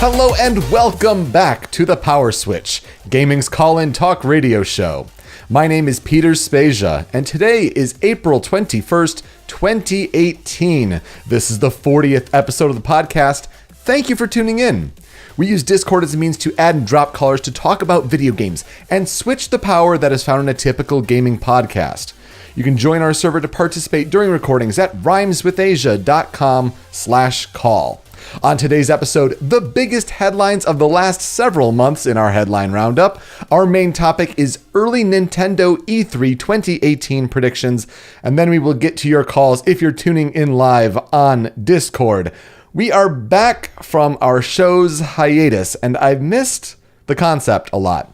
Hello and welcome back to the PowerSwitch, gaming's call-in talk radio show. My name is Peter Spezia, and today is April 21st, 2018. This is the 40th episode of the podcast. Thank you for tuning in. We use Discord as a means to add and drop callers to talk about video games and switch the power that is found in a typical gaming podcast. You can join our server to participate during recordings at rhymeswithasia.com/call. On today's episode, the biggest headlines of the last several months in our headline roundup. Our main topic is early Nintendo E3 2018 predictions, and then we will get to your calls if you're tuning in live on Discord. We are back from our show's hiatus, and I've missed the concept a lot.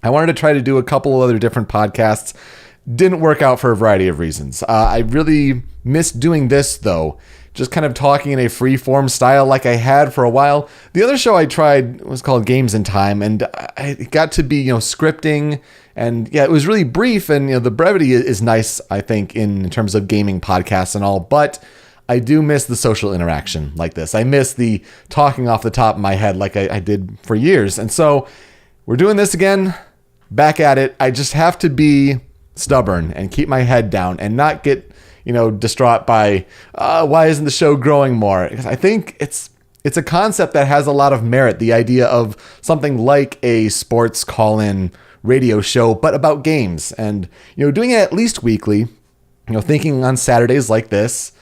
I wanted to try to do a couple of other different podcasts. Didn't work out for a variety of reasons. I really missed doing this, though. Just kind of talking in a free-form style like I had for a while. The other show I tried was called Games in Time, and it got to be, scripting, and yeah, it was really brief, and the brevity is nice, I think, in terms of gaming podcasts and all, but I do miss the social interaction like this. I miss the talking off the top of my head like I did for years, and so we're doing this again, back at it. I just have to be stubborn and keep my head down and not get distraught by why isn't the show growing more? Because I think it's a concept that has a lot of merit. The idea of something like a sports call-in radio show, but about games, and doing it at least weekly. Thinking on Saturdays like this.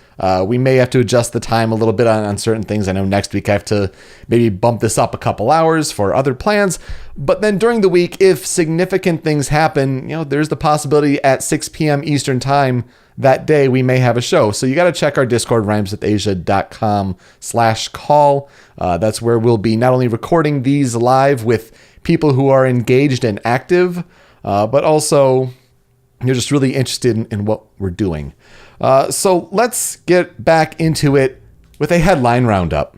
We may have to adjust the time a little bit on certain things. I know next week I have to maybe bump this up a couple hours for other plans. But then during the week, if significant things happen, there's the possibility at 6 p.m. Eastern time that day we may have a show. So you got to check our Discord, rhymeswithasia.com/call. That's where we'll be not only recording these live with people who are engaged and active, but also you're just really interested in what we're doing. So let's get back into it with a headline roundup.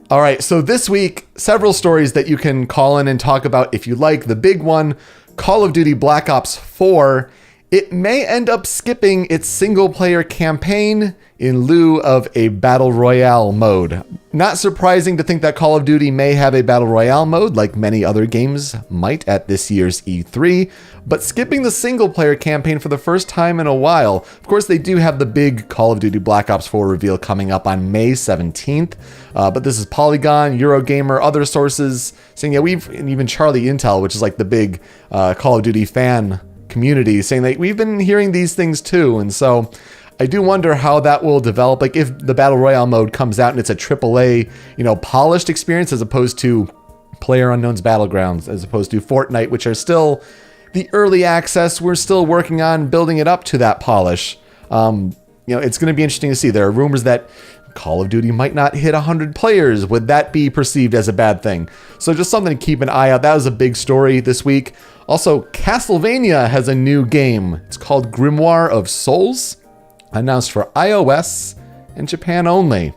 All right, so this week, several stories that you can call in and talk about if you like. The big one, Call of Duty Black Ops 4. It may end up skipping its single-player campaign in lieu of a Battle Royale mode. Not surprising to think that Call of Duty may have a Battle Royale mode, like many other games might at this year's E3, but skipping the single-player campaign for the first time in a while. Of course, they do have the big Call of Duty Black Ops 4 reveal coming up on May 17th, but this is Polygon, Eurogamer, other sources saying, and even Charlie Intel, which is like the big Call of Duty fan community, saying that we've been hearing these things too. And so I do wonder how that will develop. Like if the Battle Royale mode comes out and it's a AAA, polished experience as opposed to PlayerUnknown's Battlegrounds, as opposed to Fortnite, which are still the early access. We're still working on building it up to that polish. It's going to be interesting to see. There are rumors that Call of Duty might not hit 100 players. Would that be perceived as a bad thing? So just something to keep an eye out. That was a big story this week. Also, Castlevania has a new game. It's called Grimoire of Souls, announced for iOS and Japan only.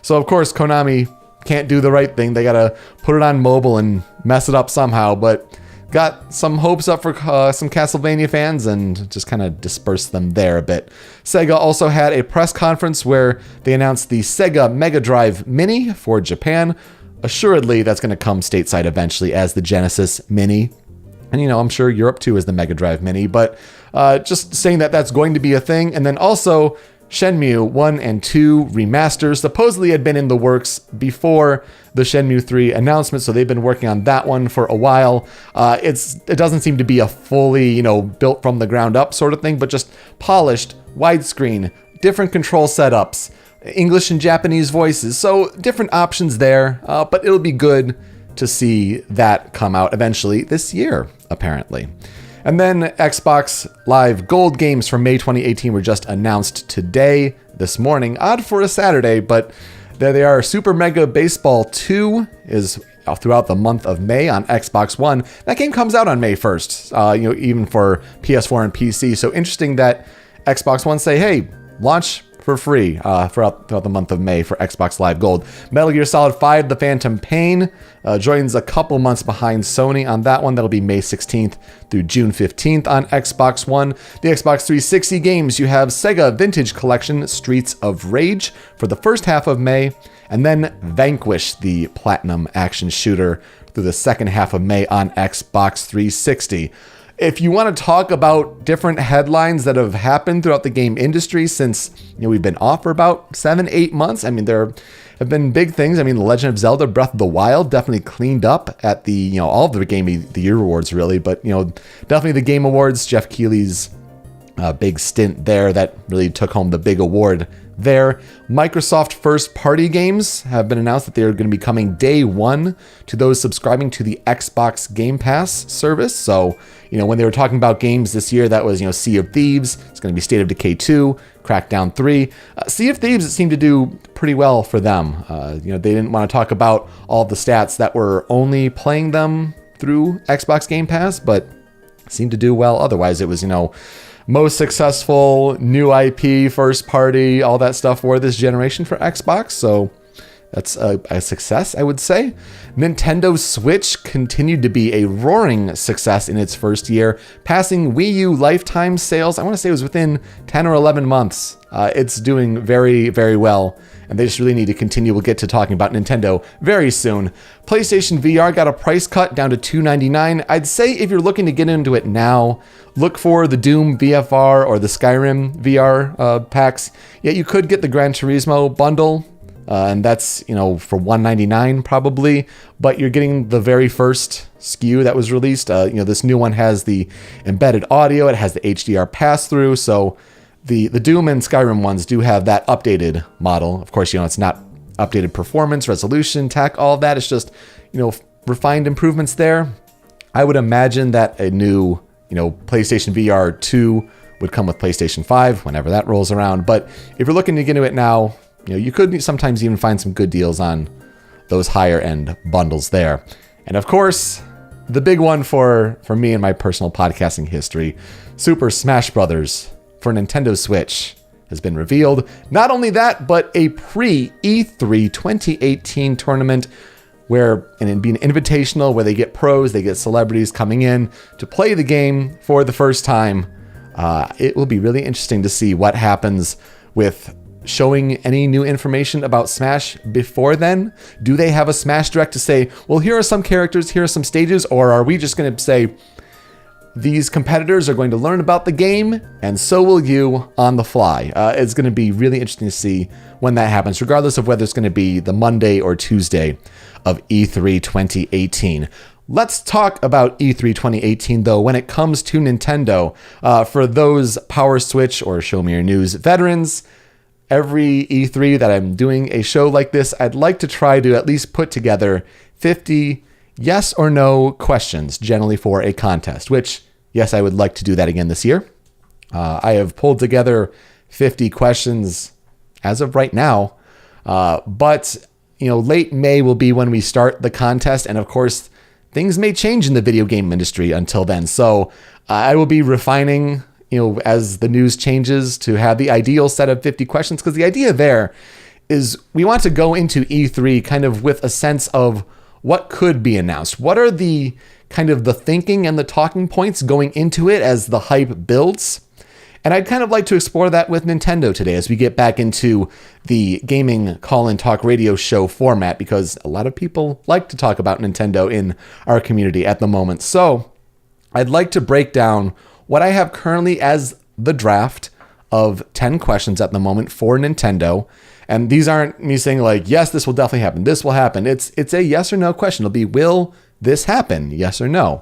So, of course, Konami can't do the right thing. They gotta put it on mobile and mess it up somehow, but got some hopes up for some Castlevania fans and just kind of dispersed them there a bit. SEGA also had a press conference where they announced the SEGA Mega Drive Mini for Japan. Assuredly, that's going to come stateside eventually as the Genesis Mini. And, I'm sure Europe too is the Mega Drive Mini, but just saying that that's going to be a thing. And then also Shenmue 1 and 2 remasters supposedly had been in the works before the Shenmue 3 announcement, so they've been working on that one for a while. It doesn't seem to be a fully, built from the ground up sort of thing, but just polished, widescreen, different control setups, English and Japanese voices, so different options there, but it'll be good to see that come out eventually this year, apparently. And then Xbox Live Gold games for May 2018 were just announced today, this morning. Odd for a Saturday, but there they are. Super Mega Baseball 2 is throughout the month of May on Xbox One. That game comes out on May 1st, even for PS4 and PC. So interesting that Xbox One say, hey, launch for free throughout the month of May for Xbox Live Gold. Metal Gear Solid 5: The Phantom Pain joins a couple months behind Sony on that one. That'll be May 16th through June 15th on Xbox One. The Xbox 360 games, you have Sega Vintage Collection Streets of Rage for the first half of May, and then Vanquish, the Platinum action shooter, through the second half of May on Xbox 360. If you want to talk about different headlines that have happened throughout the game industry since we've been off for about 7-8 months, I mean, there have been big things. I mean, The Legend of Zelda Breath of the Wild definitely cleaned up at the all of the Game of the Year awards, really, but definitely the Game Awards. Jeff Keighley's big stint there that really took home the big award there. Microsoft first-party games have been announced that they are going to be coming day one to those subscribing to the Xbox Game Pass service. So, when they were talking about games this year, that was, Sea of Thieves. It's going to be State of Decay 2, Crackdown 3. Sea of Thieves, it seemed to do pretty well for them. They didn't want to talk about all the stats that were only playing them through Xbox Game Pass, but seemed to do well. Otherwise, it was, most successful new IP, first party, all that stuff for this generation for Xbox. So that's a success, I would say. Nintendo Switch continued to be a roaring success in its first year, passing Wii U lifetime sales. I want to say it was within 10 or 11 months. It's doing very, very well, and they just really need to continue. We'll get to talking about Nintendo very soon. PlayStation VR got a price cut down to $299. I'd say if you're looking to get into it now, look for the Doom VFR or the Skyrim VR packs. Yeah, you could get the Gran Turismo bundle, and that's, for $199 probably, but you're getting the very first SKU that was released. This new one has the embedded audio, it has the HDR pass-through, so the Doom and Skyrim ones do have that updated model. Of course, it's not updated performance, resolution, tech, all of that. It's just, refined improvements there. I would imagine that a new, PlayStation VR 2 would come with PlayStation 5 whenever that rolls around. But if you're looking to get into it now, you could sometimes even find some good deals on those higher end bundles there. And of course, the big one for me and my personal podcasting history, Super Smash Bros. For Nintendo Switch has been revealed. Not only that, but a pre-E3 2018 tournament where, and it'd be an invitational where they get pros, they get celebrities coming in to play the game for the first time. It will be really interesting to see what happens with showing any new information about Smash before then. Do they have a Smash Direct to say, well, here are some characters, here are some stages, or are we just going to say, these competitors are going to learn about the game, and so will you on the fly. It's going to be really interesting to see when that happens, regardless of whether it's going to be the Monday or Tuesday of E3 2018. Let's talk about E3 2018, though, when it comes to Nintendo. For those PowerSwitch or Show Me Your News veterans, every E3 that I'm doing a show like this, I'd like to try to at least put together 50 yes or no questions, generally for a contest, which, yes, I would like to do that again this year. I have pulled together 50 questions as of right now, but late May will be when we start the contest, and of course, things may change in the video game industry until then. So I will be refining, as the news changes, to have the ideal set of 50 questions, because the idea there is we want to go into E3 kind of with a sense of what could be announced. What are the kind of the thinking and the talking points going into it as the hype builds? And I'd kind of like to explore that with Nintendo today as we get back into the gaming call-in talk radio show format, because a lot of people like to talk about Nintendo in our community at the moment. So I'd like to break down what I have currently as the draft of 10 questions at the moment for Nintendo. And these aren't me saying like, yes, this will definitely happen, this will happen. It's a yes or no question. It'll be, will this happen? Yes or no.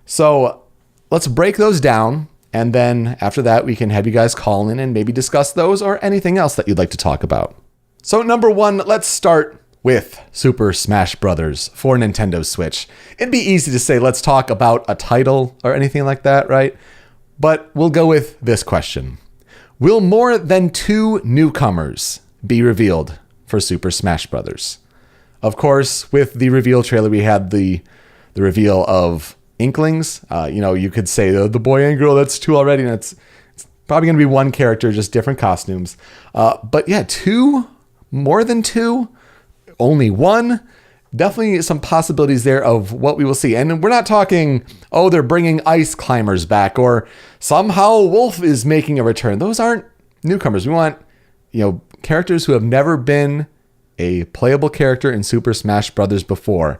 So let's break those down. And then after that, we can have you guys call in and maybe discuss those or anything else that you'd like to talk about. So number one, let's start with Super Smash Bros. For Nintendo Switch. It'd be easy to say, let's talk about a title or anything like that, right? But we'll go with this question. Will more than 2 newcomers be revealed for Super Smash Bros.? Of course, with the reveal trailer, we had the reveal of Inklings. You could say the boy and girl, that's 2 already, and it's Probably going to be one character, just different costumes. But yeah, two, more than two, only one. Definitely some possibilities there of what we will see. And we're not talking, oh, they're bringing ice climbers back, or somehow Wolf is making a return. Those aren't newcomers. We want, characters who have never been a playable character in Super Smash Bros. Before.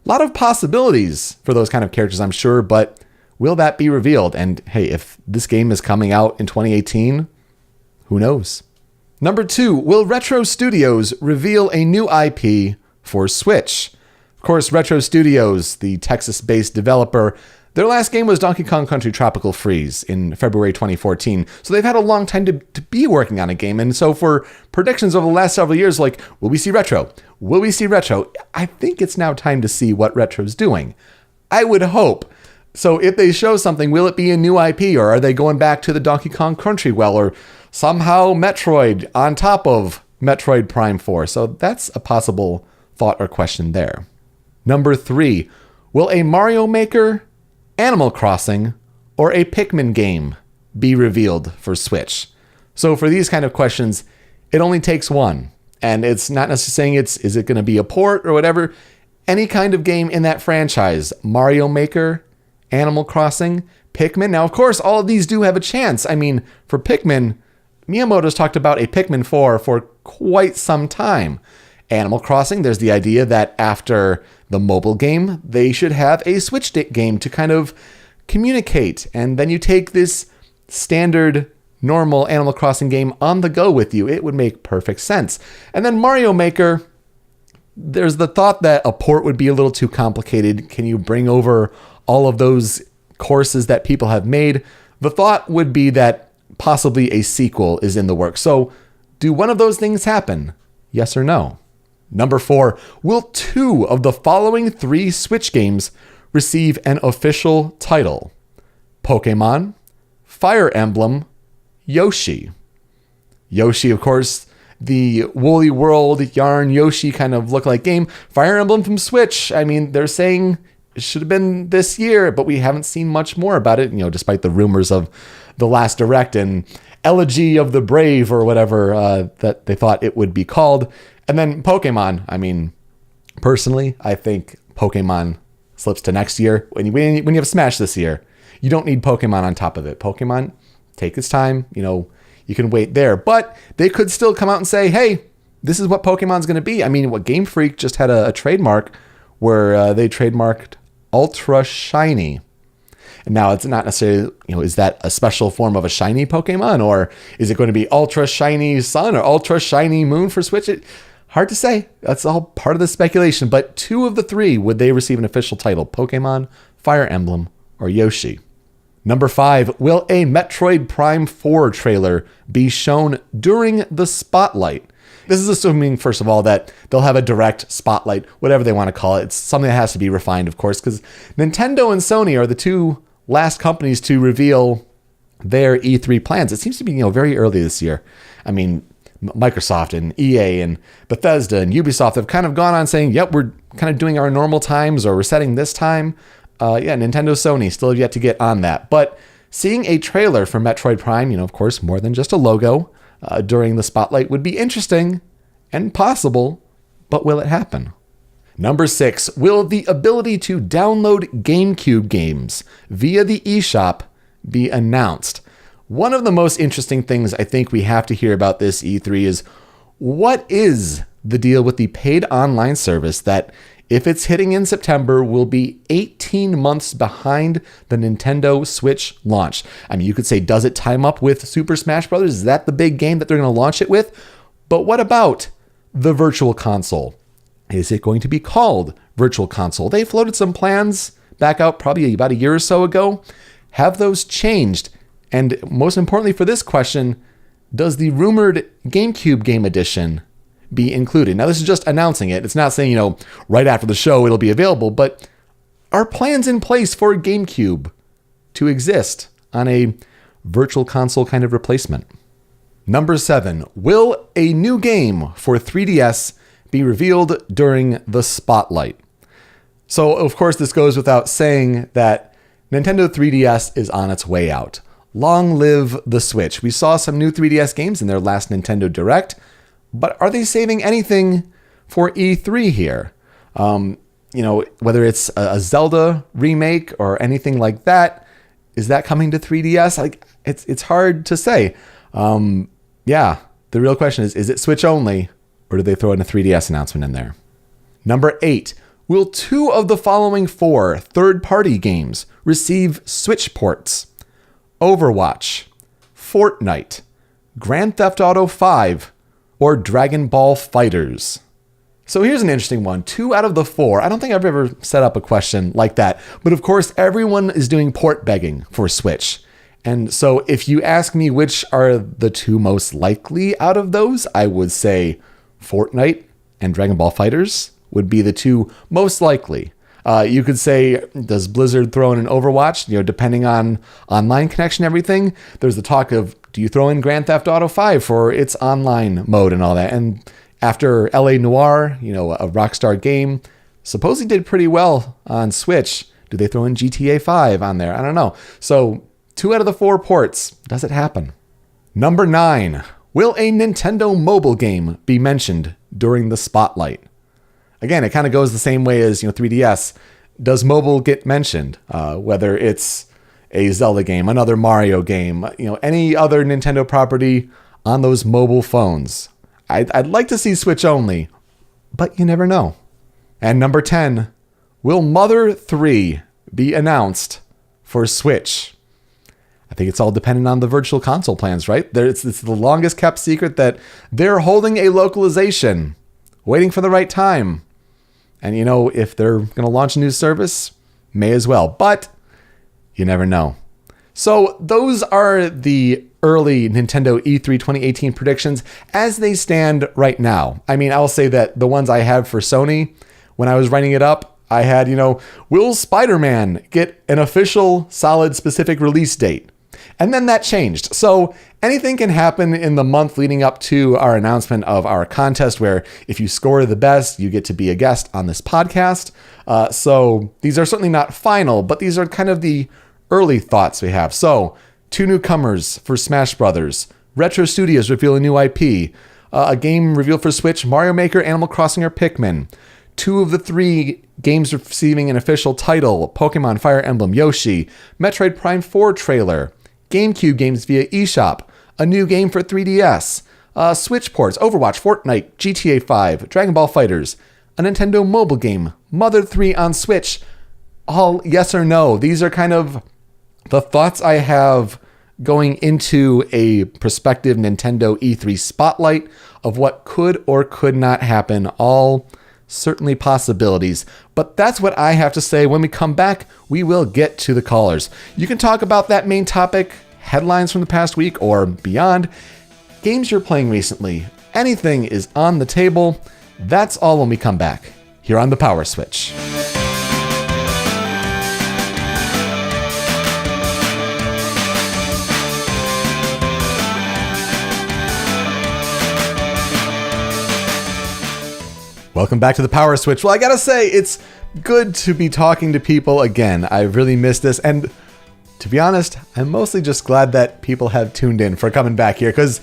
A lot of possibilities for those kind of characters, I'm sure, but will that be revealed? And hey, if this game is coming out in 2018, who knows? Number 2, will Retro Studios reveal a new IP for Switch? Of course, Retro Studios, the Texas-based developer, their last game was Donkey Kong Country Tropical Freeze in February 2014. So they've had a long time to be working on a game. And so for predictions over the last several years, like, will we see Retro? Will we see Retro? I think it's now time to see what Retro's doing. I would hope. So if they show something, will it be a new IP, or are they going back to the Donkey Kong Country well, or somehow Metroid on top of Metroid Prime 4? So that's a possible thought or question there. Number 3, will a Mario Maker, Animal Crossing, or a Pikmin game be revealed for Switch? So for these kind of questions, it only takes one. And it's not necessarily saying is it going to be a port or whatever. Any kind of game in that franchise, Mario Maker, Animal Crossing, Pikmin. Now, of course, all of these do have a chance. I mean, for Pikmin, Miyamoto's talked about a Pikmin 4 for quite some time. Animal Crossing, there's the idea that after the mobile game, they should have a Switch game to kind of communicate. And then you take this standard, normal Animal Crossing game on the go with you. It would make perfect sense. And then Mario Maker, there's the thought that a port would be a little too complicated. Can you bring over all of those courses that people have made? The thought would be that possibly a sequel is in the works. So do one of those things happen? Yes or no? Number 4, will 2 of the following 3 Switch games receive an official title? Pokemon, Fire Emblem, Yoshi. Yoshi, of course, the Woolly World, Yarn, Yoshi kind of look-like game. Fire Emblem from Switch, I mean, they're saying it should have been this year, but we haven't seen much more about it, despite the rumors of the last Direct and Elegy of the Brave or whatever that they thought it would be called. And then Pokemon, I mean, personally, I think Pokemon slips to next year. When you have Smash this year, you don't need Pokemon on top of it. Pokemon, take its time, you can wait there. But they could still come out and say, hey, this is what Pokemon's going to be. I mean, what Game Freak just had a trademark where they trademarked Ultra Shiny. And now it's not necessarily, is that a special form of a shiny Pokemon, or is it going to be Ultra Shiny Sun or Ultra Shiny Moon for Switch? Hard to say. That's all part of the speculation. But 2 of the 3, would they receive an official title? Pokemon, Fire Emblem, or Yoshi? Number 5, will a Metroid Prime 4 trailer be shown during the Spotlight? This is assuming, first of all, that they'll have a direct spotlight, whatever they want to call it. It's something that has to be refined, of course, because Nintendo and Sony are the 2 last companies to reveal their E3 plans. It seems to be, very early this year. I mean, Microsoft and EA and Bethesda and Ubisoft have kind of gone on saying, yep, we're kind of doing our normal times, or we're setting this time. Nintendo, Sony still have yet to get on that. But seeing a trailer for Metroid Prime, of course, more than just a logo during the Spotlight would be interesting and possible, but will it happen? Number 6, will the ability to download GameCube games via the eShop be announced? One of the most interesting things I think we have to hear about this E3 is, what is the deal with the paid online service that, if it's hitting in September, will be 18 months behind the Nintendo Switch launch? I mean, you could say, does it time up with Super Smash Bros.? Is that the big game that they're going to launch it with? But what about the Virtual Console? Is it going to be called Virtual Console? They floated some plans back out probably about a year or so ago. Have those changed? And most importantly for this question, does the rumored GameCube game edition be included? Now, this is just announcing it. It's not saying, right after the show it'll be available, but are plans in place for GameCube to exist on a Virtual Console kind of replacement? Number 7, will a new game for 3DS be revealed during the Spotlight? So, of course, this goes without saying that Nintendo 3DS is on its way out. Long live the Switch. We saw some new 3DS games in their last Nintendo Direct, but are they saving anything for E3 here? Whether it's a Zelda remake or anything like that, is that coming to 3DS? Like, it's hard to say. The real question is it Switch only, or do they throw in a 3DS announcement in there? Number 8. Will 2 of the following 4 third-party games receive Switch ports? Overwatch, Fortnite, Grand Theft Auto V, or Dragon Ball FighterZ? So here's an interesting one. 2 out of the 4. I don't think I've ever set up a question like that. But of course, everyone is doing port begging for Switch. And so if you ask me which are the 2 most likely out of those, I would say Fortnite and Dragon Ball FighterZ would be the 2 most likely. You could say, does Blizzard throw in an Overwatch? Depending on online connection, everything. There's the talk of, do you throw in Grand Theft Auto V for its online mode and all that? And after LA Noire, a Rockstar game, supposedly did pretty well on Switch. Do they throw in GTA 5 on there? I don't know. So 2 out of the 4 ports. Does it happen? Number 9. Will a Nintendo mobile game be mentioned during the spotlight? Again, it kind of goes the same way as 3DS. Does mobile get mentioned? Whether it's a Zelda game, another Mario game, any other Nintendo property on those mobile phones. I'd like to see Switch only, but you never know. And number 10, will Mother 3 be announced for Switch? I think it's all dependent on the virtual console plans, right? It's the longest kept secret that they're holding a localization, waiting for the right time. And if they're going to launch a new service, may as well. But you never know. So those are the early Nintendo E3 2018 predictions as they stand right now. I mean, I'll say that the ones I have for Sony, when I was writing it up, I had, will Spider-Man get an official, solid, specific release date? And then that changed. So anything can happen in the month leading up to our announcement of our contest, where if you score the best, you get to be a guest on this podcast. So these are certainly not final, but these are kind of the early thoughts we have. So 2 newcomers for Smash Brothers. Retro Studios reveal a new IP. A game revealed for Switch, Mario Maker, Animal Crossing, or Pikmin. 2 of the 3 games receiving an official title, Pokemon Fire Emblem Yoshi, Metroid Prime 4 trailer, GameCube games via eShop, a new game for 3DS, Switch ports, Overwatch, Fortnite, GTA 5, Dragon Ball FighterZ, a Nintendo mobile game, Mother 3 on Switch. All yes or no. These are kind of the thoughts I have going into a prospective Nintendo E3 spotlight of what could or could not happen. All certainly possibilities. But that's what I have to say. When we come back, we will get to the callers. You can talk about that main topic, headlines from the past week or beyond, games you're playing recently. Anything is on the table. That's all when we come back here on the Power Switch. Welcome back to the Power Switch. Well, I gotta say, it's good to be talking to people again. I've really missed this, and to be honest, I'm mostly just glad that people have tuned in for coming back here, because,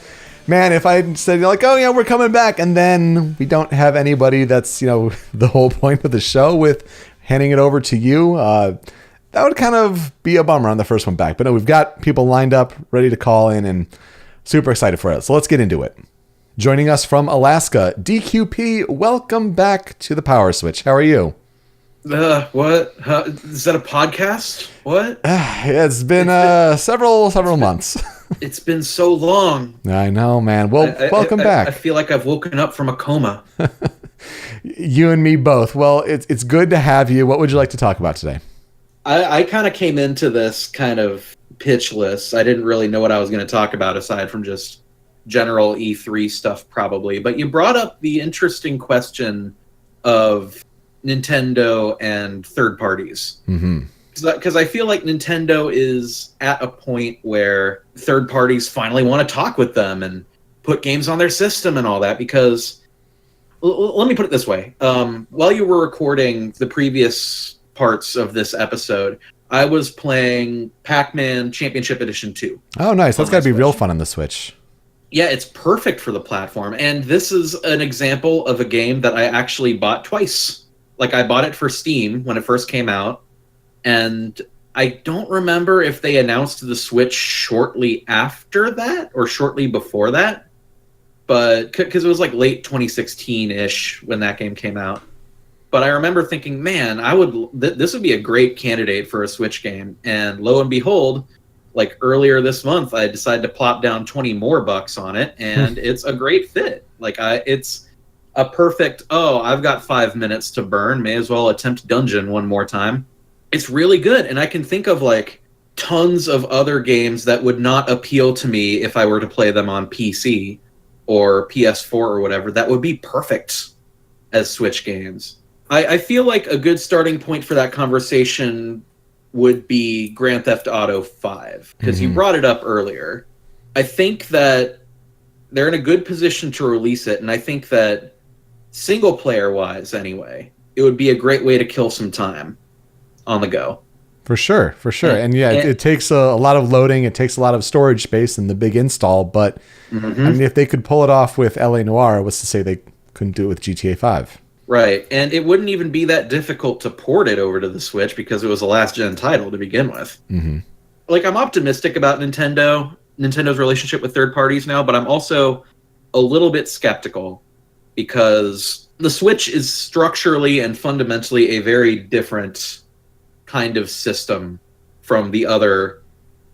man, if I said, oh yeah, we're coming back, and then we don't have anybody that's, the whole point of the show with handing it over to you, that would kind of be a bummer on the first one back. But no, we've got people lined up, ready to call in, and super excited for it. So let's get into it. Joining us from Alaska, DQP, welcome back to the Power Switch. How are you? What? Is that a podcast? What? It's been several months. It's been so long. I know, man. Well, welcome back. I feel like I've woken up from a coma. You and me both. Well, it's good to have you. What would you like to talk about today? I kind of came into this kind of pitchless. I didn't really know what I was going to talk about aside from just general E3 stuff probably, but you brought up the interesting question of Nintendo and third parties. Because I feel like Nintendo is at a point where third parties finally want to talk with them and put games on their system and all that, because let me put it this way. While you were recording the previous parts of this episode, I was playing Pac-Man Championship Edition 2. Oh, nice. That's got to be Switch. real fun on the Switch. Yeah, it's perfect for the platform. And this is an example of a game that I actually bought twice. Like, I bought it for Steam when it first came out, and I don't remember if they announced the Switch shortly after that or shortly before that, but because it was like late 2016-ish when that game came out. But I remember thinking, man, this would be a great candidate for a Switch game. And lo and behold, like earlier this month, I decided to plop down 20 more bucks on it, and it's a great fit. Like it's a perfect, I've got 5 minutes to burn, may as well attempt Dungeon one more time. It's really good, and I can think of like tons of other games that would not appeal to me if I were to play them on PC or PS4 or whatever. That would be perfect as Switch games. I feel like a good starting point for that conversation would be Grand Theft Auto 5, because you brought it up earlier. I think that they're in a good position to release it, and I think that single-player-wise, anyway, it would be a great way to kill some time on the go. For sure. And it takes a lot of loading, it takes a lot of storage space and the big install, but I mean, if they could pull it off with LA Noire, what's to say they couldn't do it with GTA 5? Right, and it wouldn't even be that difficult to port it over to the Switch because it was a last-gen title to begin with. Like, I'm optimistic about Nintendo's relationship with third parties now, but I'm also a little bit skeptical because the Switch is structurally and fundamentally a very different kind of system from the other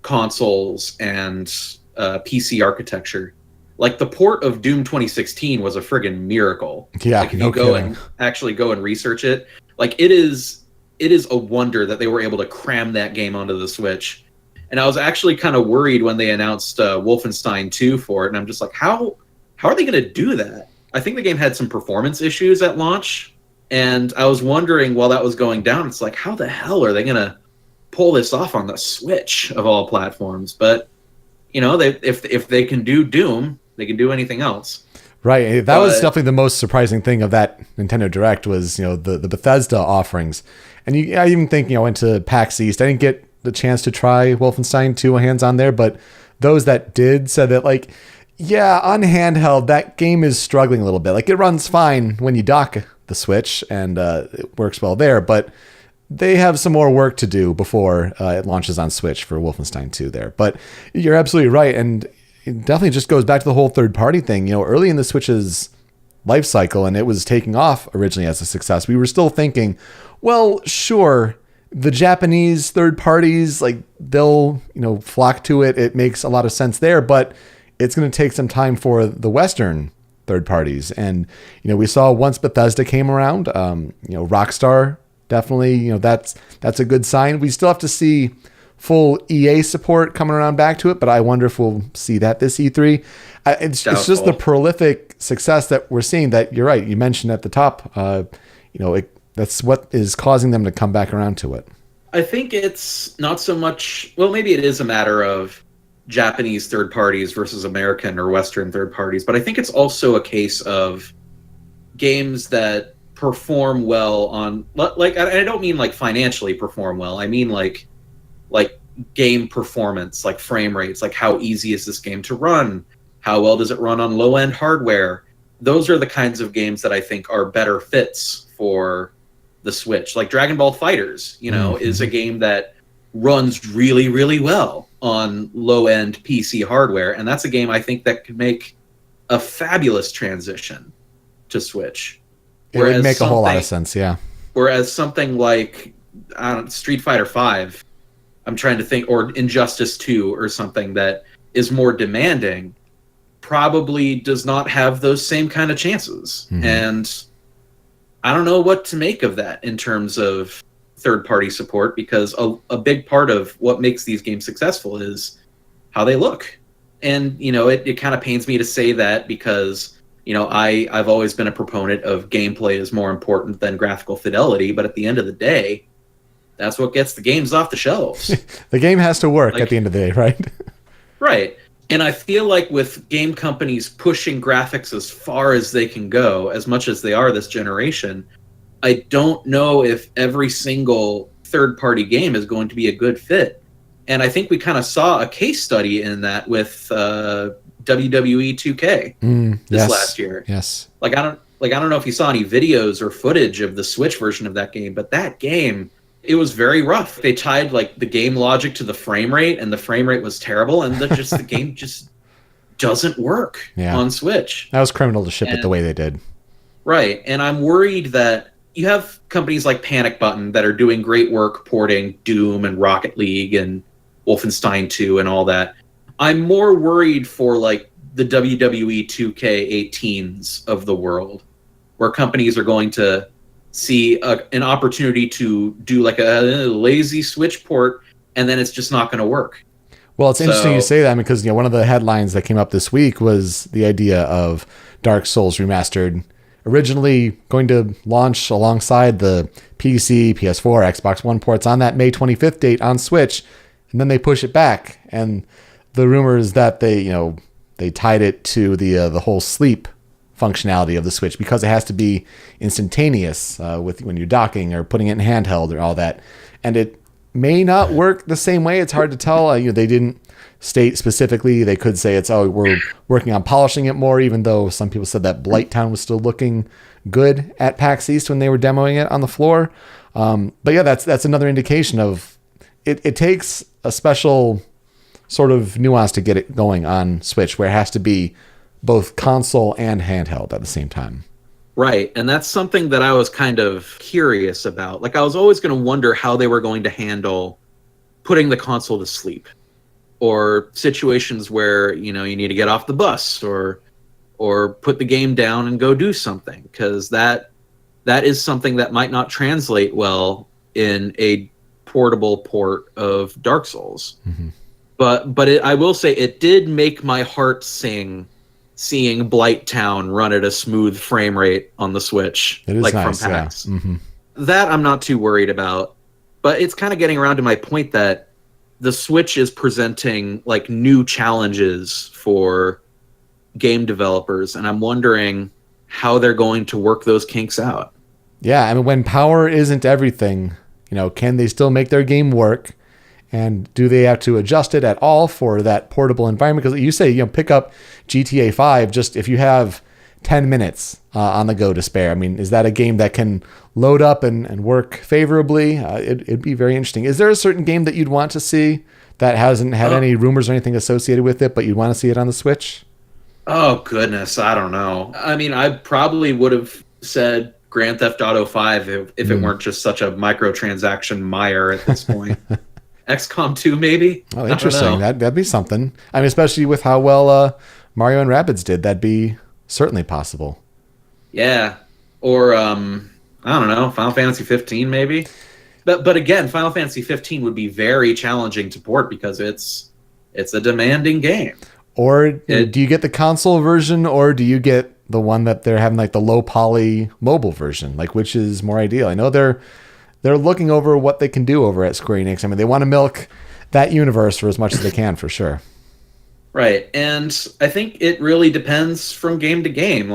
consoles and PC architecture. Like, the port of Doom 2016 was a friggin' miracle. Yeah, like, if you go and actually go and research it, like, it is a wonder that they were able to cram that game onto the Switch. And I was actually kind of worried when they announced Wolfenstein 2 for it, and I'm just like, how are they going to do that? I think the game had some performance issues at launch, and I was wondering while that was going down, it's like, how the hell are they going to pull this off on the Switch of all platforms? But, you know, if they can do Doom, they can do anything else. Right. That was definitely the most surprising thing of that Nintendo Direct was, you know, the Bethesda offerings. And I even think, you know, I went to PAX East. I didn't get the chance to try Wolfenstein 2 hands on there, but those that did said that, like, yeah, on handheld, that game is struggling a little bit. Like, it runs fine when you dock the Switch and it works well there, but they have some more work to do before it launches on Switch for Wolfenstein 2 there. But you're absolutely right. And it definitely just goes back to the whole third party thing. You know, early in the Switch's life cycle, and it was taking off originally as a success, we were still thinking, well, sure, the Japanese third parties, like, they'll, you know, flock to it. It makes a lot of sense there, but it's going to take some time for the Western third parties. And, you know, we saw once Bethesda came around, you know, Rockstar, definitely, you know, that's a good sign. We still have to see full EA support coming around back to it, but I wonder if we'll see that this E3. It's just the prolific success that we're seeing that, you're right, you mentioned at the top, you know, that's what is causing them to come back around to it. I think it's not so much, well, maybe it is a matter of Japanese third parties versus American or Western third parties, but I think it's also a case of games that perform well on, like, I don't mean like financially perform well, I mean like game performance, like frame rates, like how easy is this game to run, how well does it run on low end hardware. Those are the kinds of games that I think are better fits for the Switch. Like Dragon Ball FighterZ, you know, is a game that runs really, really well on low end PC hardware, and that's a game I think that could make a fabulous transition to Switch. It would make a whole lot of sense, yeah. Whereas something like Street Fighter V, I'm trying to think, or Injustice 2 or something that is more demanding, probably does not have those same kind of chances. And I don't know what to make of that in terms of third-party support, because a big part of what makes these games successful is how they look. And, you know, it kind of pains me to say that because, you know, I've always been a proponent of gameplay is more important than graphical fidelity, but at the end of the day, that's what gets the games off the shelves. The game has to work at the end of the day, right? Right. And I feel like with game companies pushing graphics as far as they can go, as much as they are this generation, I don't know if every single third-party game is going to be a good fit. And I think we kind of saw a case study in that with WWE 2K this last year. Yes. I don't know if you saw any videos or footage of the Switch version of that game, but that game, it was very rough. They tied the game logic to the frame rate, and the frame rate was terrible, and the game just doesn't work on Switch. That was criminal to ship it the way they did. Right, and I'm worried that you have companies like Panic Button that are doing great work porting Doom and Rocket League and Wolfenstein 2 and all that. I'm more worried for the WWE 2K18s of the world, where companies are going to see an opportunity to do a lazy Switch port, and then it's just not going to work. Well, it's interesting you say that, because one of the headlines that came up this week was the idea of Dark Souls Remastered, originally going to launch alongside the PC, PS4, Xbox One ports on that May 25th date on Switch, and then they push it back. And the rumor is that they tied it to the whole sleep functionality of the Switch, because it has to be instantaneous with when you're docking or putting it in handheld or all that. And it may not work the same way. It's hard to tell. They didn't state specifically. They could say we're working on polishing it more, even though some people said that Blighttown was still looking good at PAX East when they were demoing it on the floor. But yeah, that's another indication of it takes a special sort of nuance to get it going on Switch, where it has to be both console and handheld at the same time. Right, and that's something that I was kind of curious about. I was always going to wonder how they were going to handle putting the console to sleep, or situations where you need to get off the bus or put the game down and go do something, because that is something that might not translate well in a portable port of Dark Souls. Mm-hmm. But I will say it did make my heart sing seeing Blighttown run at a smooth frame rate on the Switch, it is nice, from PAX. Yeah. Mm-hmm. That I'm not too worried about. But it's kind of getting around to my point that the Switch is presenting new challenges for game developers, and I'm wondering how they're going to work those kinks out. Yeah, I mean, when power isn't everything, can they still make their game work? And do they have to adjust it at all for that portable environment? Because you say, pick up GTA 5 just if you have 10 minutes on the go to spare. I mean, is that a game that can load up and work favorably? It'd be very interesting. Is there a certain game that you'd want to see that hasn't had any rumors or anything associated with it, but you'd want to see it on the Switch? Oh, goodness. I don't know. I mean, I probably would have said Grand Theft Auto 5 if it weren't just such a microtransaction mire at this point. XCOM 2, maybe? Oh, interesting. That'd be something. I mean, especially with how well Mario and Rabbids did, that'd be certainly possible. Yeah. Or, I don't know, Final Fantasy 15, maybe? But again, Final Fantasy 15 would be very challenging to port because it's a demanding game. Or do you get the console version, or do you get the one that they're having, the low poly mobile version? Which is more ideal? I know they're looking over what they can do over at Square Enix. I mean, they want to milk that universe for as much as they can, for sure. Right, and I think it really depends from game to game.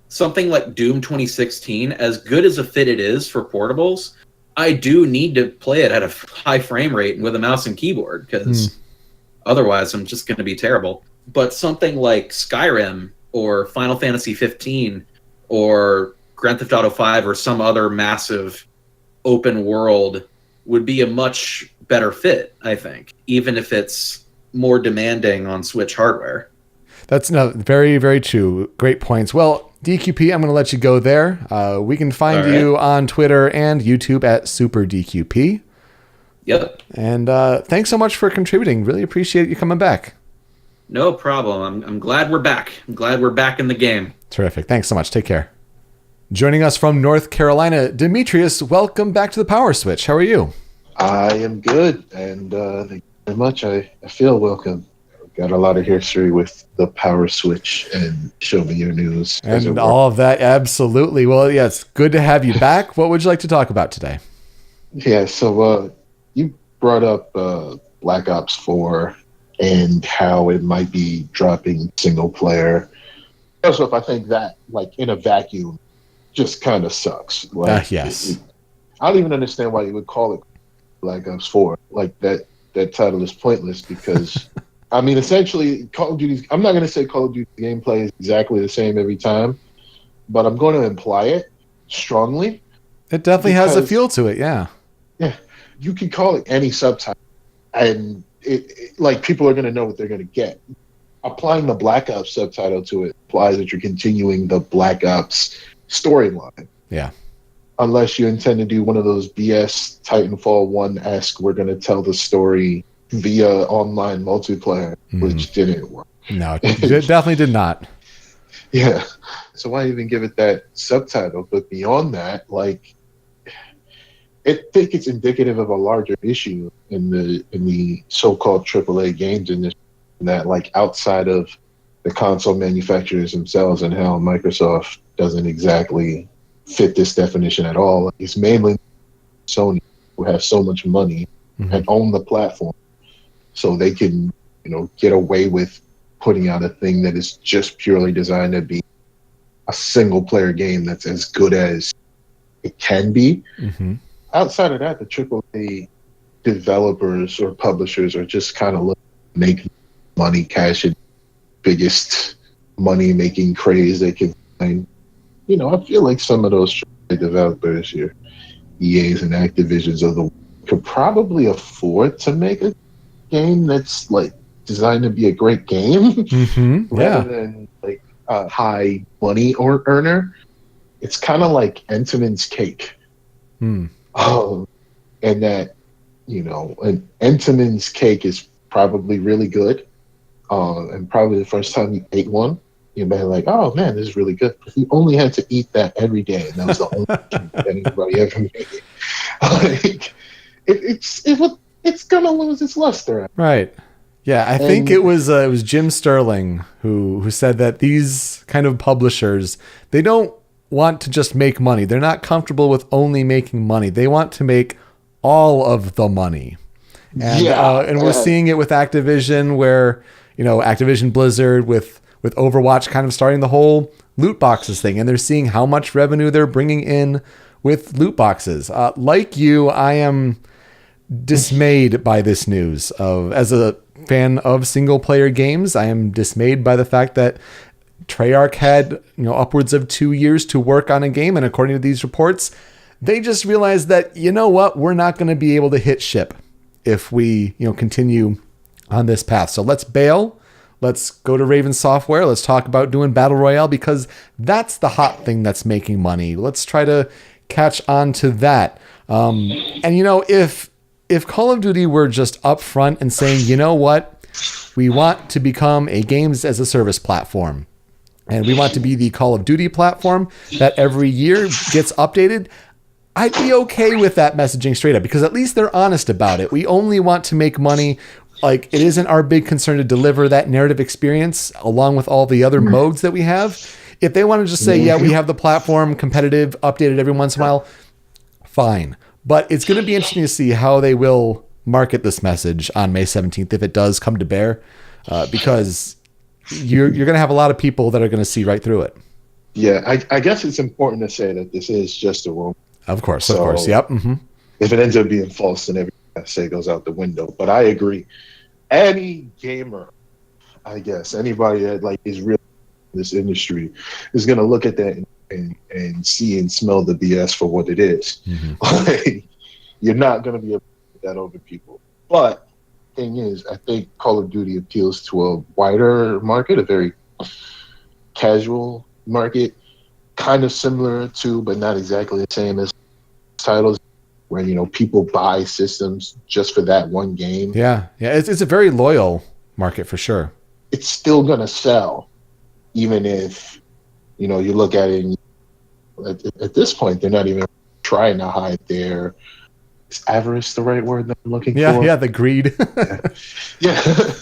Something like Doom 2016, as good as a fit it is for portables, I do need to play it at a high frame rate with a mouse and keyboard, because otherwise I'm just going to be terrible. But something like Skyrim or Final Fantasy 15 or Grand Theft Auto 5 or some other massive open world would be a much better fit, I think, even if it's more demanding on Switch hardware. That's very, very true. Great points. Well, DQP, I'm going to let you go there. We can find you on Twitter and YouTube at SuperDQP. Yep. And thanks so much for contributing. Really appreciate you coming back. No problem. I'm glad we're back. I'm glad we're back in the game. Terrific. Thanks so much. Take care. Joining us from North Carolina, Demetrius, welcome back to the PowerSwitch. How are you? I am good, and thank you very much. I feel welcome. I've got a lot of history with the PowerSwitch and Show Me Your News. And all of that, absolutely. Well, yeah, it's good to have you back. What would you like to talk about today? Yeah, so you brought up Black Ops 4 and how it might be dropping single player. Also, if I think that, in a vacuum, just kind of sucks. Yes. I don't even understand why you would call it Black Ops 4. Like that title is pointless because I mean essentially Call of Duty's I'm not gonna say Call of Duty gameplay is exactly the same every time, but I'm gonna imply it strongly. It definitely has a feel to it, yeah. Yeah. You can call it any subtitle and it like people are gonna know what they're gonna get. Applying the Black Ops subtitle to it implies that you're continuing the Black Ops storyline. Yeah. Unless you intend to do one of those BS Titanfall 1-esque, we're going to tell the story via online multiplayer, which didn't work. No, it definitely did not. Yeah. So why even give it that subtitle? But beyond that, like, I think it's indicative of a larger issue in the so-called AAA games industry, that like outside of the console manufacturers themselves and how Microsoft doesn't exactly fit this definition at all. It's mainly Sony, who have so much money and own the platform, so they can, get away with putting out a thing that is just purely designed to be a single player game that's as good as it can be. Outside of that, the AAA developers or publishers are just kind of looking to make money, cash in, biggest money making craze they can find. I feel like some of those developers, your EAs and Activisions of the world, could probably afford to make a game that's like designed to be a great game rather than like a high money or earner. It's kind of like Entenmann's Cake. And that, an Entenmann's Cake is probably really good. And probably the first time you ate one, you may be like, oh man, this is really good. But you only had to eat that every day, and that was the only thing that anybody ever made. Like, it's gonna lose its luster. Right. Yeah, I think it was Jim Sterling who said that these kind of publishers, they don't want to just make money. They're not comfortable with only making money. They want to make all of the money. And we're seeing it with Activision, where Activision Blizzard with Overwatch kind of starting the whole loot boxes thing, and they're seeing how much revenue they're bringing in with loot boxes. Like you, I am dismayed by this news. As a fan of single player games, I am dismayed by the fact that Treyarch had upwards of 2 years to work on a game, and according to these reports, they just realized that we're not going to be able to hit ship if we continue on this path. So let's bail. Let's go to Raven Software. Let's talk about doing Battle Royale, because that's the hot thing that's making money. Let's try to catch on to that. If Call of Duty were just upfront and saying, we want to become a games as a service platform, and we want to be the Call of Duty platform that every year gets updated, I'd be okay with that messaging straight up, because at least they're honest about it. We only want to make money. Like, it isn't our big concern to deliver that narrative experience along with all the other modes that we have. If they want to just say, yeah, we have the platform competitive, updated every once in a while, fine. But it's going to be interesting to see how they will market this message on May 17th if it does come to bear, because you're going to have a lot of people that are going to see right through it. Yeah, I guess it's important to say that this is just a rumor. Of course. Yep. If it ends up being false, then everything I say goes out the window. But I agree. Any gamer, I guess, anybody that is real in this industry is going to look at that and see and smell the BS for what it is. You're not going to be able to put that over people. But the thing is, I think Call of Duty appeals to a wider market, a very casual market, kind of similar to, but not exactly the same as titles, where people buy systems just for that one game. Yeah, it's a very loyal market for sure. It's still gonna sell, even if you look at it. At this point, they're not even trying to hide their. Is avarice the right word that I'm looking for? Yeah, the greed. Yeah.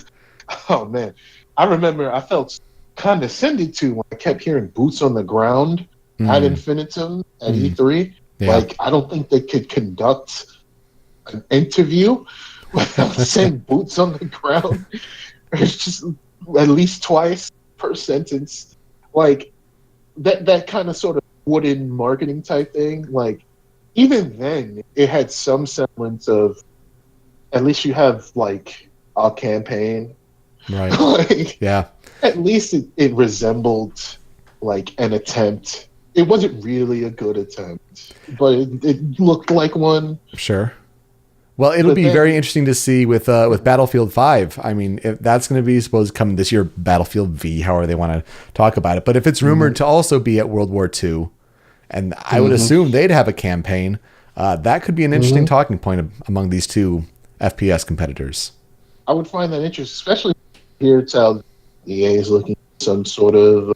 Oh man, I remember I felt condescended to when I kept hearing boots on the ground ad infinitum at E3. Yeah. I don't think they could conduct an interview without saying boots on the ground. It's just at least twice per sentence. That kind of sort of wooden marketing type thing. Even then, it had some semblance of at least you have like a campaign. Right. Like, Yeah. at least it resembled like an attempt. It wasn't really a good attempt, but it looked like one. Sure. Well, it'll But be then- very interesting to see with Battlefield 5. I mean, if that's going to be supposed to come this year, Battlefield V, however they want to talk about it. But if it's rumored to also be at World War II, and I would assume they'd have a campaign, that could be an interesting talking point among these two FPS competitors. I would find that interesting, especially here it's how EA is looking at some sort of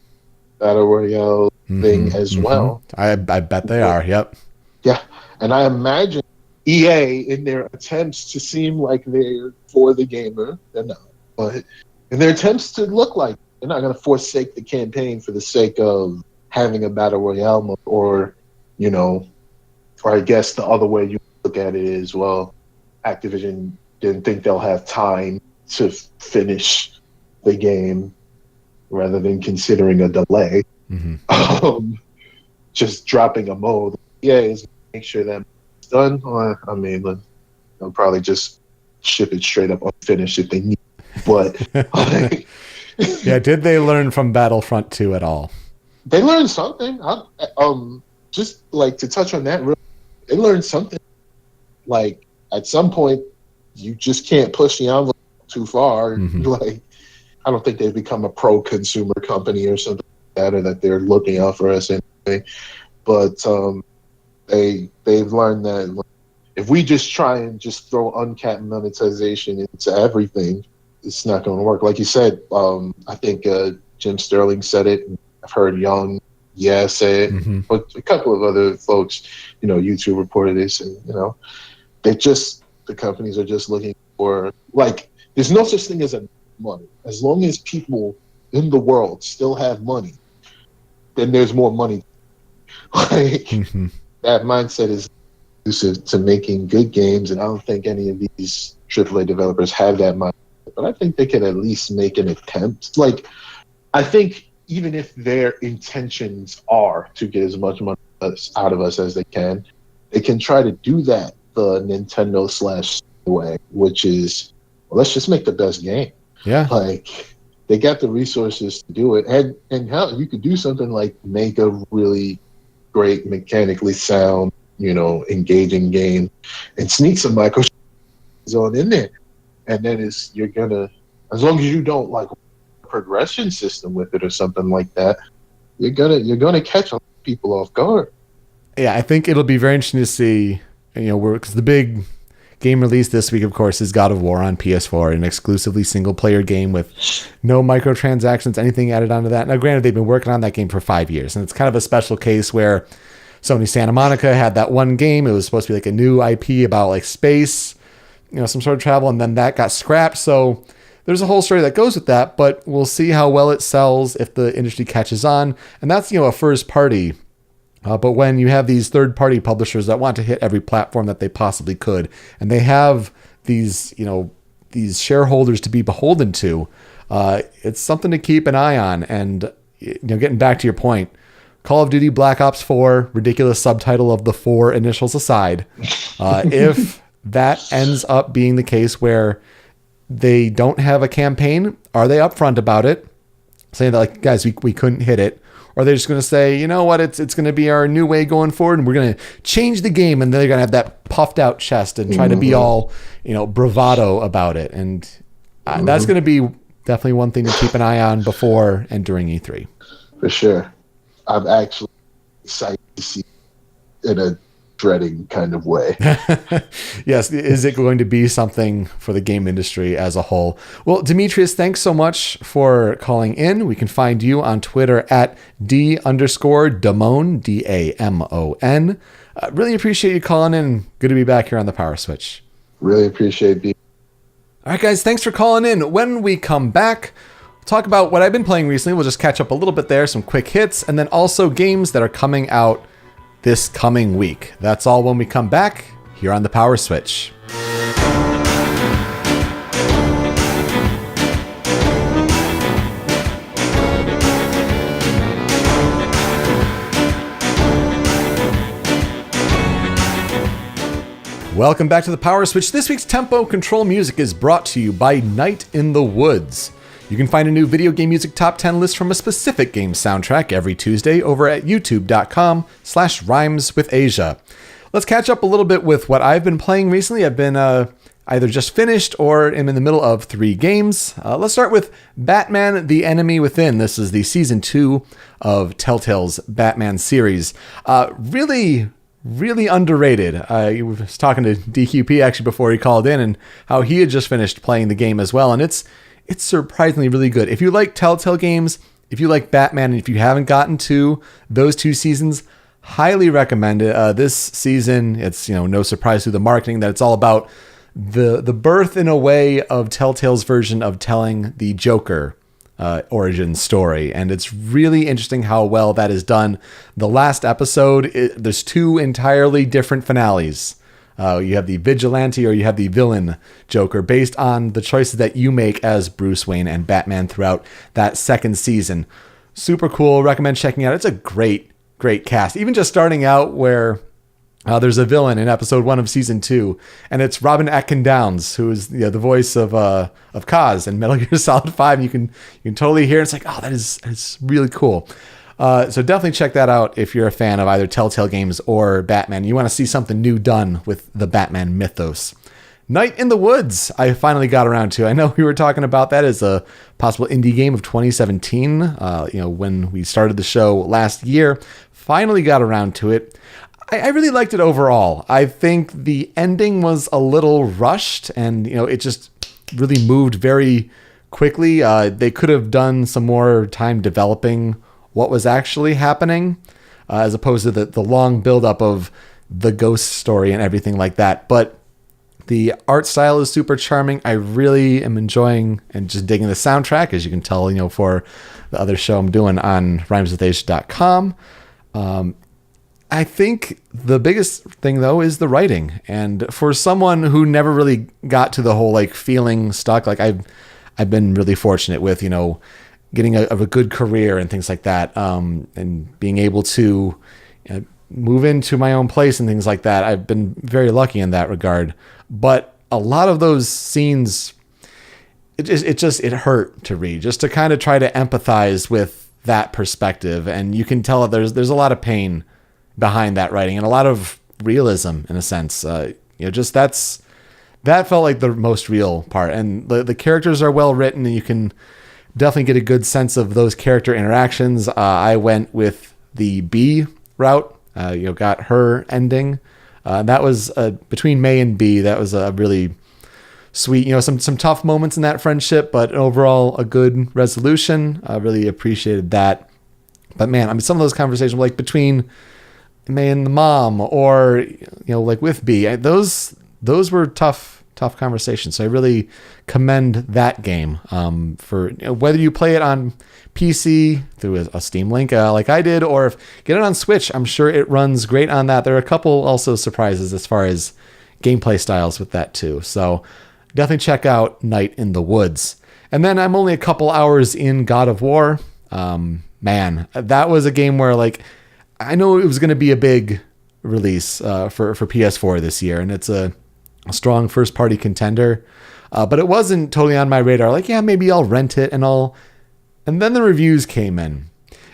battle royale thing as well. I bet they are. Yep. Yeah, and I imagine EA, in their attempts to seem like they're for the gamer, they're not. But in their attempts to look like, they're not going to forsake the campaign for the sake of having a battle royale mode, or I guess the other way you look at it is, well, Activision didn't think they'll have time to finish the game, rather than considering a delay. Just dropping a mode. EA is going to make sure that it's done. Or, I mean, they'll probably just ship it straight up unfinished if they need. But yeah, did they learn from Battlefront 2 at all? They learned something. Just like to touch on that, they learned something. Like at some point, you just can't push the envelope too far. Like, I don't think they've become a pro-consumer company or something like that, or that they're looking out for us anyway. But they've learned that if we just try and just throw uncapped monetization into everything, it's not going to work. Like you said, I think Jim Sterling said it. I've heard Young say it, but a couple of other folks, YouTube reported this, and the companies are just looking for, like, there's no such thing as money. As long as people in the world still have money, then there's more money. Like, that mindset is conducive to making good games, and I don't think any of these AAA developers have that mindset. But I think they can at least make an attempt. Like, I think even if their intentions are to get as much money out of us as they can try to do that the Nintendo / way, which is, well, let's just make the best game. Yeah. Like, they got the resources to do it. And hell, you could do something like make a really great, mechanically sound, engaging game and sneak some microtransactions on in there. And then you're gonna, as long as you don't like progression system with it or something like that, you're gonna catch people off guard. Yeah, I think it'll be very interesting to see, because the big game release this week, of course, is God of War on PS4, an exclusively single-player game with no microtransactions, anything added onto that. Now, granted, they've been working on that game for 5 years, and it's kind of a special case where Sony Santa Monica had that one game. It was supposed to be like a new IP about like space, some sort of travel, and then that got scrapped. So there's a whole story that goes with that, but we'll see how well it sells if the industry catches on. And that's, a first party. But when you have these third-party publishers that want to hit every platform that they possibly could, and they have these shareholders to be beholden to, it's something to keep an eye on. And getting back to your point, Call of Duty Black Ops 4, ridiculous subtitle of the 4 initials aside, if that ends up being the case where they don't have a campaign, are they upfront about it, saying that, like, guys, we couldn't hit it? Or are they just going to say, you know what, it's going to be our new way going forward, and we're going to change the game, and they're going to have that puffed out chest and try to be all, bravado about it. And that's going to be definitely one thing to keep an eye on before and during E3. For sure. I'm actually excited to see in a dreading kind of way. Yes. Is it going to be something for the game industry as a whole? Well, Demetrius, thanks so much for calling in. We can find you on Twitter at D_Damon, DAMON. Really appreciate you calling in. Good to be back here on the Power Switch. Really appreciate being. All right, guys, thanks for calling in. When we come back, we'll talk about what I've been playing recently. We'll just catch up a little bit there, some quick hits, and then also games that are coming out this coming week. That's all when we come back here on the Power Switch. Welcome back to the Power Switch. This week's tempo control music is brought to you by Night in the Woods. You can find a new video game music top 10 list from a specific game soundtrack every Tuesday over at youtube.com/rhymeswithasia. Let's catch up a little bit with what I've been playing recently. I've been either just finished or am in the middle of 3 games. Let's start with Batman: The Enemy Within. This is the season 2 of Telltale's Batman series. Really underrated. I was talking to DQP actually before he called in, and how he had just finished playing the game as well, and it's surprisingly really good. If you like Telltale games, if you like Batman, and if you haven't gotten to those 2 seasons, highly recommend it. This season, it's no surprise through the marketing that it's all about the birth in a way of Telltale's version of telling the Joker origin story, and it's really interesting how well that is done. The last episode, there's 2 entirely different finales. You have the vigilante or you have the villain Joker based on the choices that you make as Bruce Wayne and Batman throughout that second season. Super cool. Recommend checking out. It's a great cast. Even just starting out where there's a villain in episode 1 of season 2, and it's Robin Atkin Downes, who is the voice of Kaz in Metal Gear Solid 5. And you can totally hear it. It's like, oh, it's really cool. So definitely check that out if you're a fan of either Telltale games or Batman. You want to see something new done with the Batman mythos. Night in the Woods, I finally got around to. I know we were talking about that as a possible indie game of 2017. When we started the show last year, finally got around to it. I really liked it overall. I think the ending was a little rushed, and it just really moved very quickly. They could have done some more time developing what was actually happening, as opposed to the long buildup of the ghost story and everything like that. But the art style is super charming. I really am enjoying and just digging the soundtrack, as you can tell, for the other show I'm doing on rhymeswithasia.com. I think the biggest thing, though, is the writing. And for someone who never really got to the whole feeling stuck, I've been really fortunate with, getting a good career and things like that, and being able to move into my own place and things like that. I've been very lucky in that regard. But a lot of those scenes, it hurt to read, just to kind of try to empathize with that perspective. And you can tell that there's a lot of pain behind that writing and a lot of realism in a sense. That felt like the most real part. And the characters are well written, and you can definitely get a good sense of those character interactions. I went with the B route, got her ending. That was between May and B. That was a really sweet, some tough moments in that friendship, but overall a good resolution. I really appreciated that. But man, some of those conversations between May and the mom, or with B, those were tough conversations. So I really commend that game for whether you play it on PC through a Steam Link like I did, or if get it on Switch. I'm sure it runs great on that. There are a couple also surprises as far as gameplay styles with that too. So definitely check out Night in the Woods. And then I'm only a couple hours in God of War. Man, that was a game where I know it was going to be a big release for PS4 this year, and it's a strong first-party contender. But it wasn't totally on my radar. Yeah, maybe I'll rent it and all. And then the reviews came in.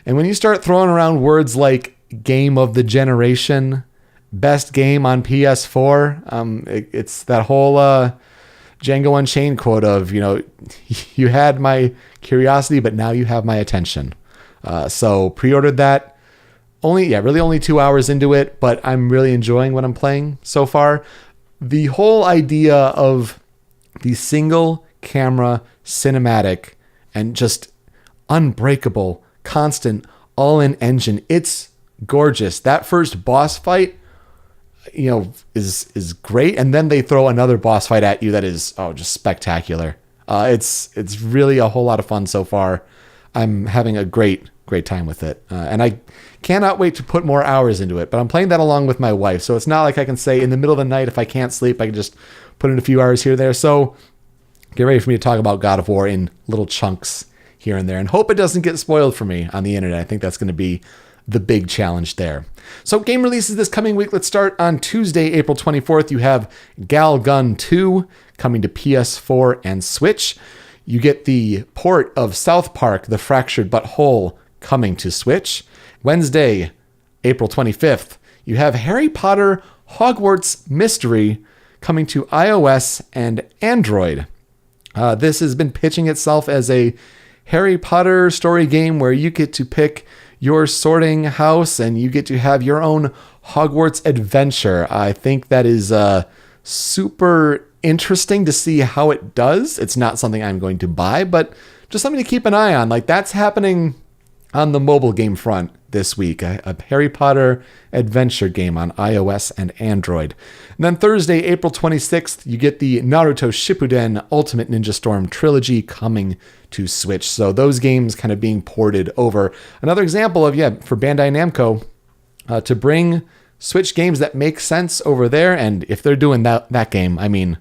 And when you start throwing around words like game of the generation, best game on PS4, it's that whole Django Unchained quote of, you had my curiosity, but now you have my attention. So pre-ordered that. Really only 2 hours into it, but I'm really enjoying what I'm playing so far. The whole idea of the single camera cinematic and just unbreakable, constant, all-in engine, it's gorgeous. That first boss fight, is great. And then they throw another boss fight at you that is, just spectacular. It's really a whole lot of fun so far. I'm having a great time with it. And I cannot wait to put more hours into it, but I'm playing that along with my wife. So it's not like I can say in the middle of the night, if I can't sleep, I can just put in a few hours here or there. So get ready for me to talk about God of War in little chunks here and there, and hope it doesn't get spoiled for me on the internet. I think that's going to be the big challenge there. So game releases this coming week. Let's start on Tuesday, April 24th. You have Galgun 2 coming to PS4 and Switch. You get the port of South Park, The Fractured But Whole, coming to Switch. Wednesday, April 25th, you have Harry Potter Hogwarts Mystery coming to iOS and Android. This has been pitching itself as a Harry Potter story game where you get to pick your sorting house and you get to have your own Hogwarts adventure. I think that is super interesting to see how it does. It's not something I'm going to buy, but just something to keep an eye on. Like, that's happening on the mobile game front this week, a Harry Potter adventure game on iOS and Android. And then Thursday, April 26th, you get the Naruto Shippuden Ultimate Ninja Storm trilogy coming to Switch. So those games kind of being ported over. Another example of, for Bandai Namco to bring Switch games that make sense over there. And if they're doing that game, I mean,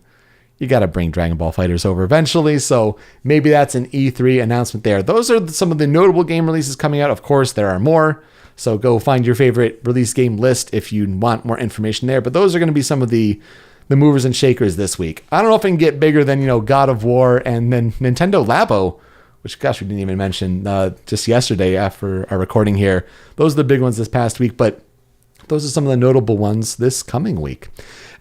you got to bring Dragon Ball FighterZ over eventually, so maybe that's an E3 announcement there. Those are some of the notable game releases coming out. Of course, there are more, so go find your favorite release game list if you want more information there, but those are going to be some of the movers and shakers this week. I don't know if it can get bigger than, God of War and then Nintendo Labo, which, gosh, we didn't even mention just yesterday after our recording here. Those are the big ones this past week, but those are some of the notable ones this coming week.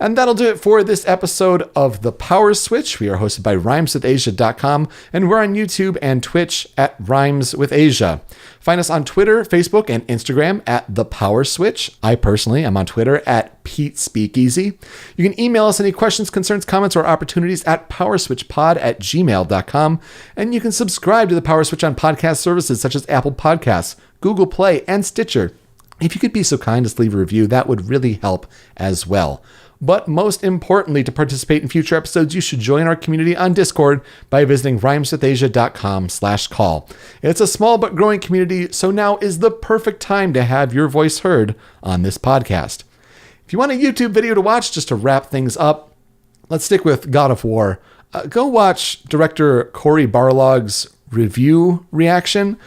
And that'll do it for this episode of The Power Switch. We are hosted by rhymeswithasia.com, and we're on YouTube and Twitch at Rhymes with Asia. Find us on Twitter, Facebook, and Instagram at The Power Switch. I personally am on Twitter at Pete Speakeasy. You can email us any questions, concerns, comments, or opportunities at powerswitchpod@gmail.com. And you can subscribe to The Power Switch on podcast services such as Apple Podcasts, Google Play, and Stitcher. If you could be so kind as to leave a review, that would really help as well. But most importantly, to participate in future episodes, you should join our community on Discord by visiting rhymeswithasia.com/call. It's a small but growing community, so now is the perfect time to have your voice heard on this podcast. If you want a YouTube video to watch just to wrap things up, let's stick with God of War. Go watch director Cory Barlog's review reaction.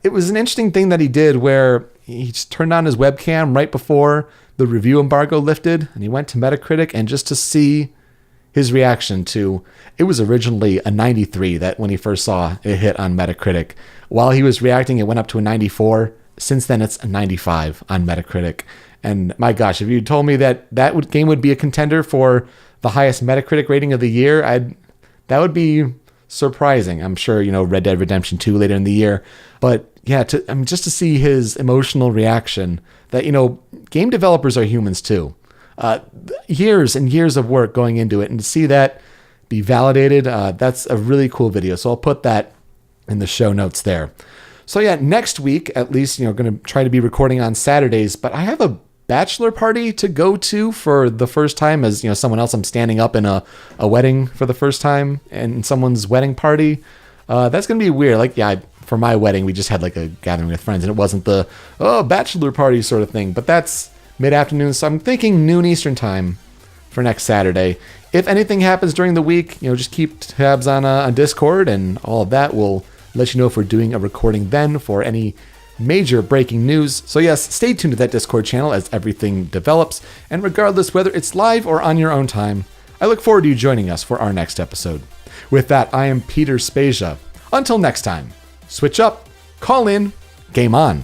It was an interesting thing that he did where he just turned on his webcam right before the review embargo lifted, and he went to Metacritic, and just to see his reaction to, it was originally a 93 that when he first saw it hit on Metacritic. While he was reacting, it went up to a 94. Since then, it's a 95 on Metacritic. And my gosh, if you told me that game would be a contender for the highest Metacritic rating of the year, that would be surprising. I'm sure, Red Dead Redemption 2 later in the year. But yeah, just to see his emotional reaction that, game developers are humans too. Years and years of work going into it, and to see that be validated, that's a really cool video. So I'll put that in the show notes there. So yeah, next week, at least, going to try to be recording on Saturdays, but I have a bachelor party to go to for the first time as, someone else. I'm standing up in a wedding for the first time in someone's wedding party. That's going to be weird. For my wedding, we just had a gathering with friends, and it wasn't the, bachelor party sort of thing, but that's mid-afternoon. So I'm thinking noon Eastern time for next Saturday. If anything happens during the week, just keep tabs on Discord, and all of that will let you know if we're doing a recording then for any major breaking news. So yes, stay tuned to that Discord channel as everything develops, and regardless whether it's live or on your own time, I look forward to you joining us for our next episode. With that, I am Peter Spezia. Until next time, switch up, call in, game on.